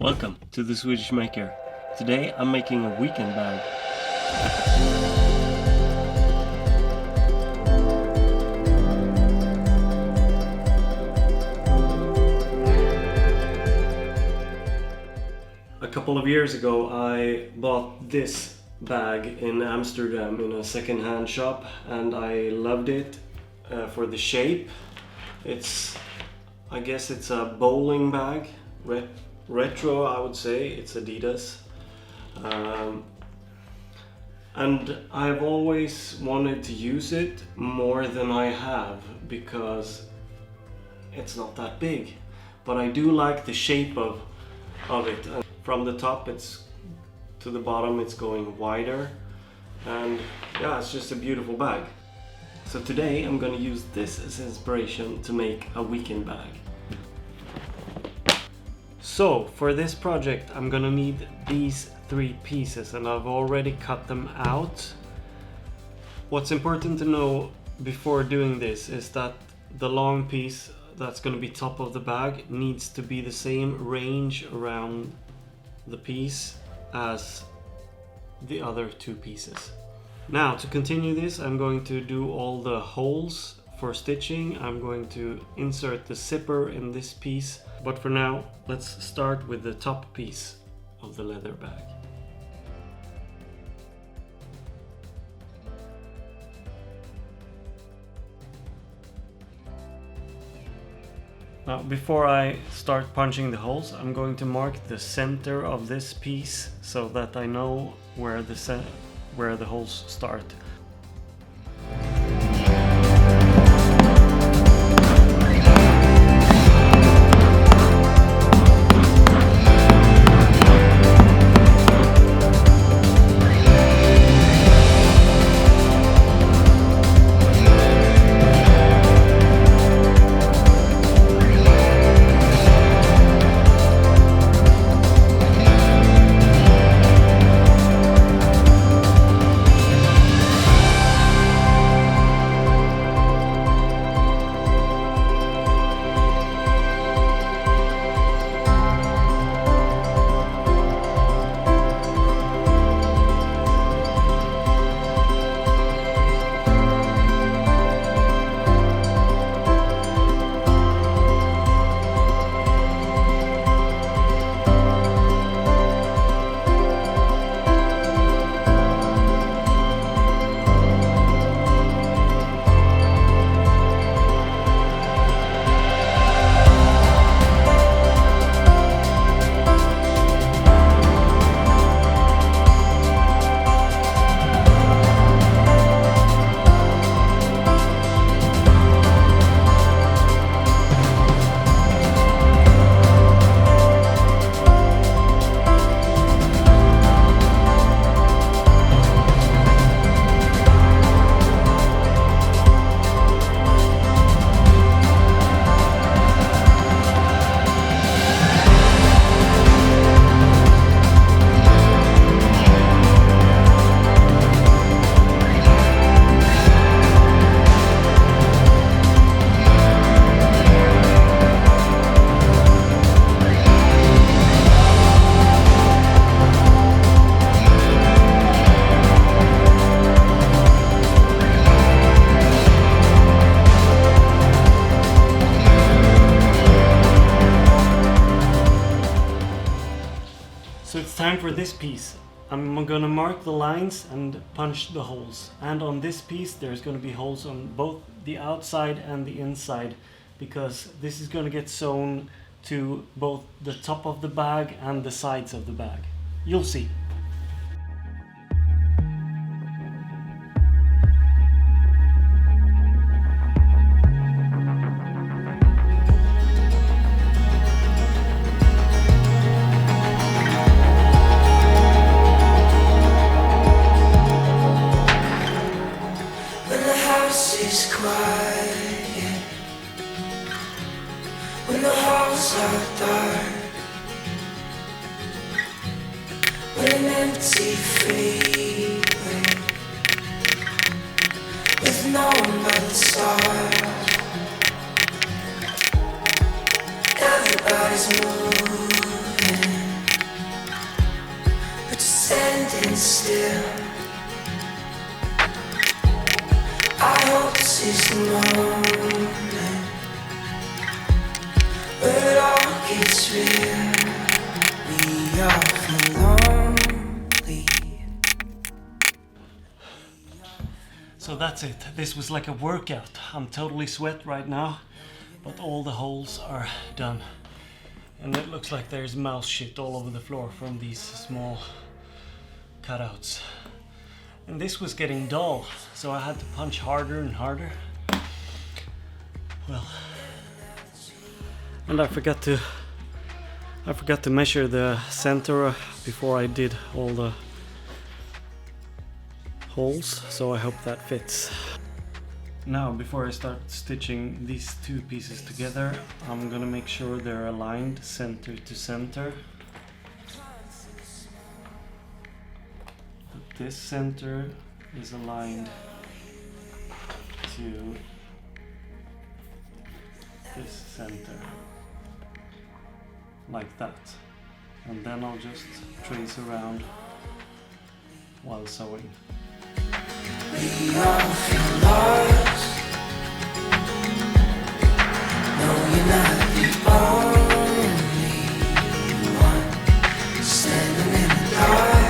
Welcome to the Swedish Maker. Today I'm making a weekend bag. A couple of years ago I bought this bag in Amsterdam in a second-hand shop and I loved it for the shape. I guess it's a bowling bag, retro I would say. It's Adidas. And I've always wanted to use it more than I have because it's not that big. But I do like the shape of it. And from the top to the bottom it's going wider. And yeah, it's just a beautiful bag. So today I'm going to use this as inspiration to make a weekend bag. So for this project I'm gonna need these 3 pieces and I've already cut them out. What's important to know before doing this is that the long piece that's gonna be top of the bag needs to be the same range around the piece as the other 2 pieces. Now to continue this, I'm going to do all the holes for stitching. I'm going to insert the zipper in this piece. But for now, let's start with the top piece of the leather bag. Now, before I start punching the holes, I'm going to mark the center of this piece so that I know where the holes start. So it's time for this piece. I'm gonna mark the lines and punch the holes. And on this piece there's gonna be holes on both the outside and the inside because this is gonna get sewn to both the top of the bag and the sides of the bag. You'll see. Is quiet when the halls are dark, when an empty freeway with no one but the stars. Everybody's moving stand still. I hope this is the moment where it all gets real. We all feel lonely. So that's it. This was like a workout. I'm totally sweat right now, but all the holes are done. And it looks like there's mouse shit all over the floor from these small cutouts. And this was getting dull, so I had to punch harder and harder. Well, and I forgot to measure the center before I did all the holes, so I hope that fits. Now, before I start stitching these two pieces together, I'm gonna make sure they're aligned center to center. This center is aligned to this center, like that. And then I'll just trace around while sewing. We all feel lost. No, you're not the only one standing in the dark.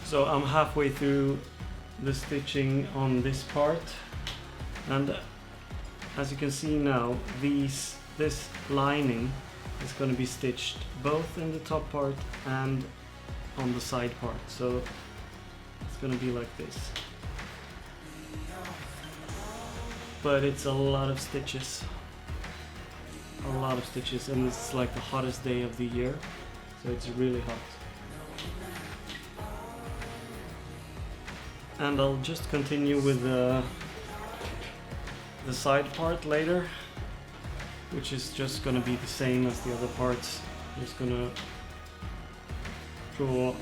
So I'm halfway through the stitching on this part, and as you can see now, this lining is going to be stitched both in the top part and on the side part, so it's going to be like this. But it's a lot of stitches, and it's like the hottest day of the year, so it's really hot. And I'll just continue with the side part later, which is just gonna be the same as the other parts. Just gonna draw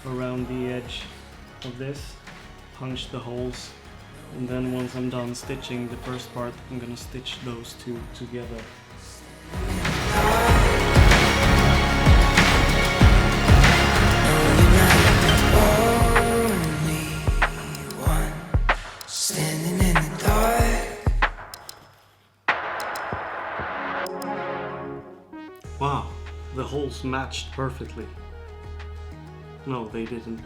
around the edge of this, punch the holes, and then once I'm done stitching the first part, I'm gonna stitch those two together. Wow, the holes matched perfectly. No, they didn't.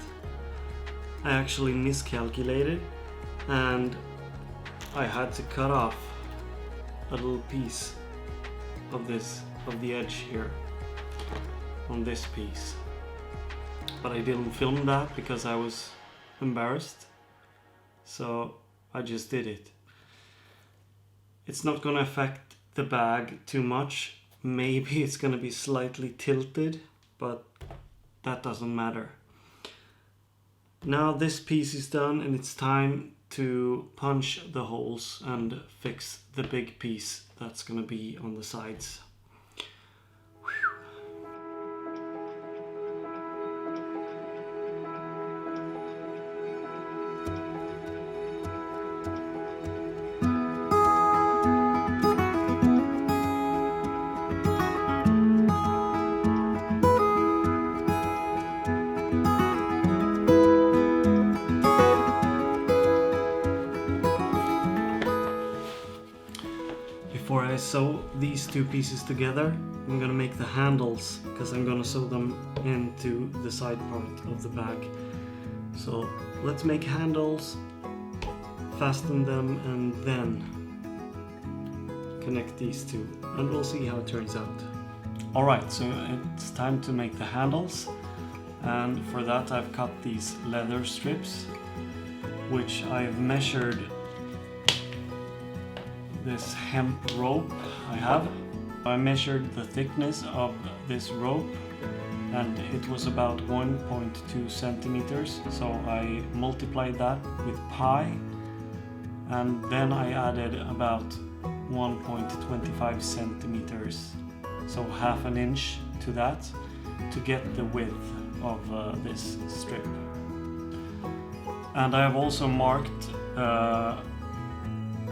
I actually miscalculated, and I had to cut off a little piece of the edge here on this piece. But I didn't film that because I was embarrassed, so I just did it. It's not gonna affect the bag too much. Maybe it's gonna be slightly tilted, but that doesn't matter. Now this piece is done, and it's time to punch the holes and fix the big piece that's gonna be on the sides. Before I sew these two pieces together, I'm gonna make the handles, because I'm gonna sew them into the side part of the bag. So let's make handles, fasten them, and then connect these two, and we'll see how it turns out. Alright, so it's time to make the handles, and for that I've cut these leather strips, which I've measured this hemp rope I have. I measured the thickness of this rope, and it was about 1.2 centimeters, so I multiplied that with pi, and then I added about 1.25 centimeters, so half an inch to that, to get the width of this strip. And I have also marked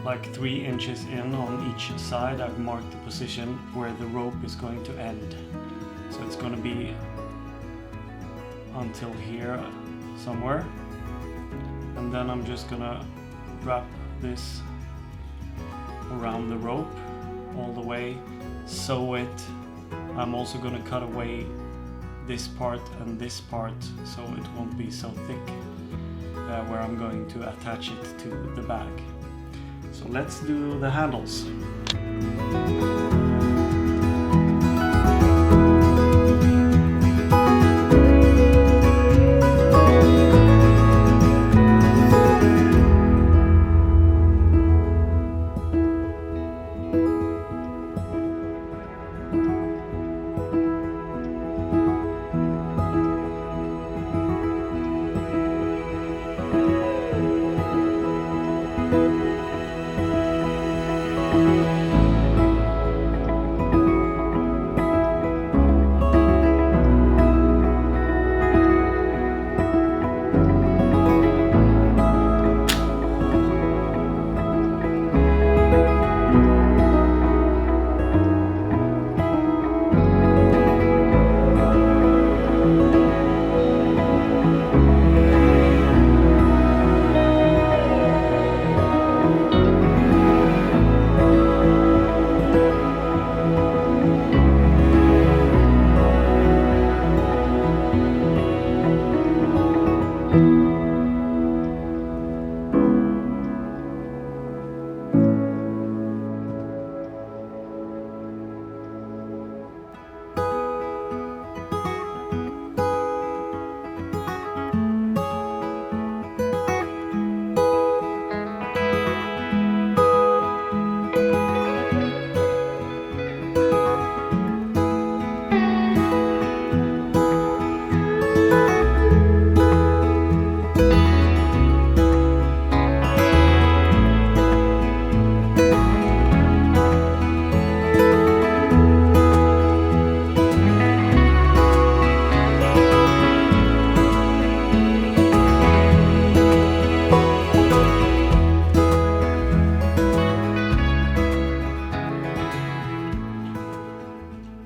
like 3 inches in on each side. I've marked the position where the rope is going to end. So it's going to be until here somewhere. And then I'm just gonna wrap this around the rope all the way, sew it. I'm also gonna cut away this part and this part so it won't be so thick where I'm going to attach it to the bag. So let's do the handles.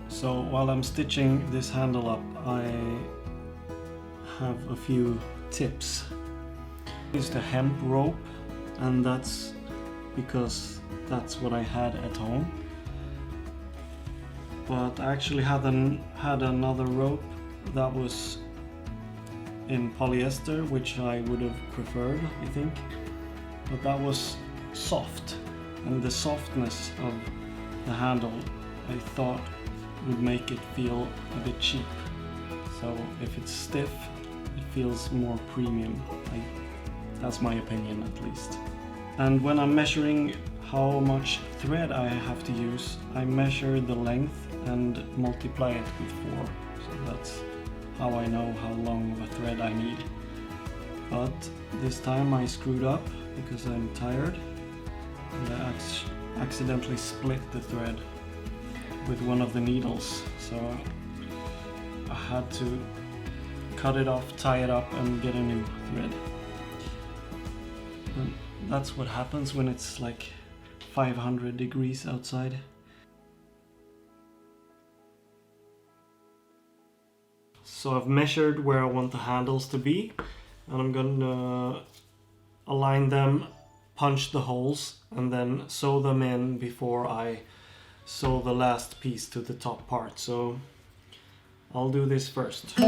So while I'm stitching this handle up, I have a few tips. It's the hemp rope, and that's because that's what I had at home. But I actually had another rope that was in polyester, which I would have preferred, I think. But that was soft, and the softness of the handle I thought would make it feel a bit cheap. So if it's stiff, it feels more premium. That's my opinion, at least. And when I'm measuring how much thread I have to use, I measure the length and multiply it with 4. So that's how I know how long of a thread I need. But this time I screwed up because I'm tired, and I accidentally split the thread with one of the needles, so I had to cut it off, tie it up, and get a new thread. And that's what happens when it's like 500 degrees outside. So I've measured where I want the handles to be, and I'm gonna align them, punch the holes, and then sew them in before I sew the last piece to the top part. So I'll do this first. The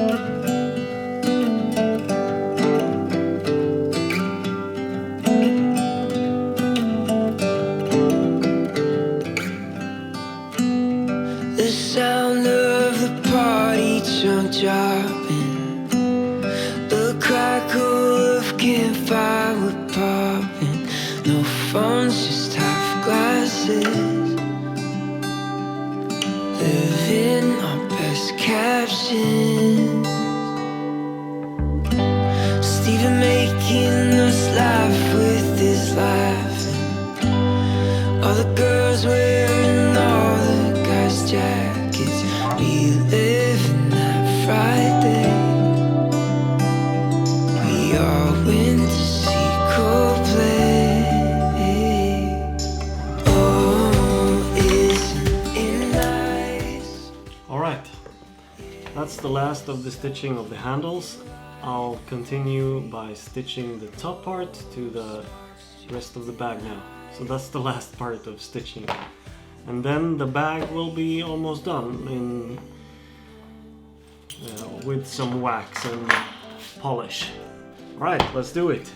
sound of the party trunk dropping, the crackle of campfire we're popping. No phones, just half glasses. Living on best captions. Steven making us laugh with his laughing. All the girls wearing all the guys' jackets. Reliving that Friday. We all went to see Coldplay. that's the last of the stitching of the handles. I'll continue by stitching the top part to the rest of the bag now. So that's the last part of stitching. And then the bag will be almost done with some wax and polish. Alright, let's do it.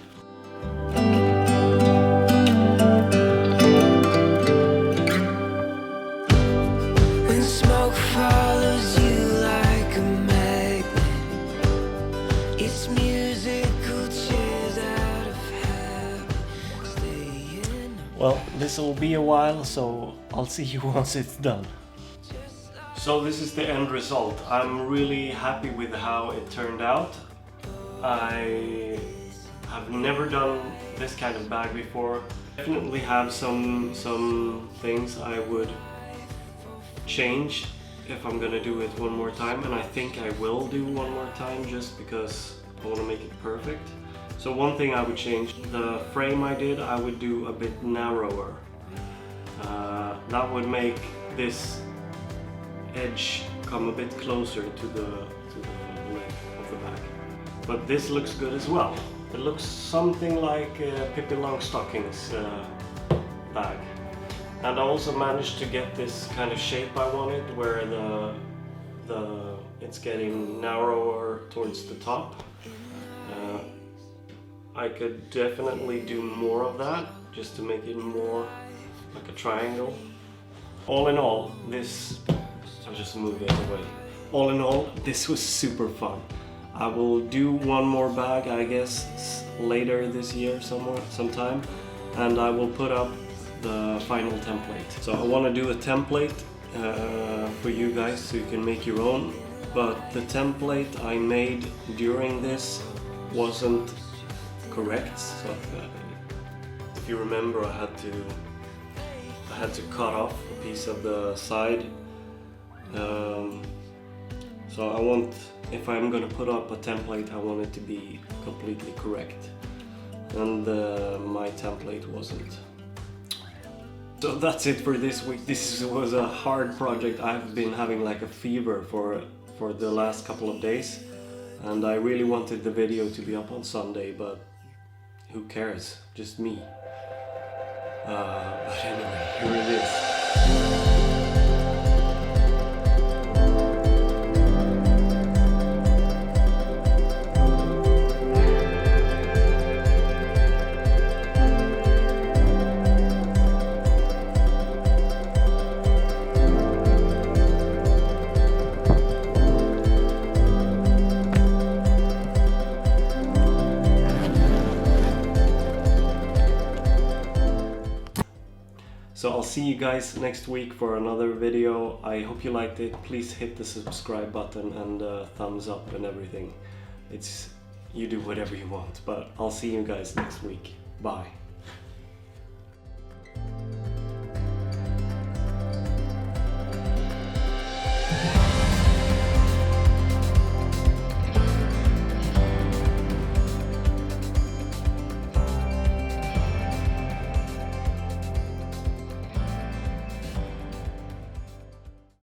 When smoke follows you like a magnet, it's musical chairs out of habit. Staying. Well, this will be a while, so I'll see you once it's done. So this is the end result. I'm really happy with how it turned out. I have never done this kind of bag before. Definitely have some things I would change if I'm gonna do it one more time, and I think I will do one more time just because I want to make it perfect. So one thing I would change, the frame I did, I would do a bit narrower. That would make this edge come a bit closer to the leg of the bag. But this looks good as well. It looks something like Pippi Longstocking's bag. And I also managed to get this kind of shape I wanted, where it's getting narrower towards the top. I could definitely do more of that, just to make it more like a triangle. All in all, I'll just move it away. All in all, this was super fun. I will do one more bag, I guess, later this year sometime, and I will put up the final template. So I want to do a template for you guys so you can make your own, but the template I made during this wasn't correct. So if you remember, I had to cut off a piece of the side. So I want, if I'm gonna put up a template, I want it to be completely correct, and my template wasn't. So that's it for this week. This was a hard project. I've been having like a fever for the last couple of days, and I really wanted the video to be up on Sunday, but who cares? Just me. But anyway, here it is. So I'll see you guys next week for another video. I hope you liked it. Please hit the subscribe button and thumbs up and everything. You do whatever you want, but I'll see you guys next week. Bye.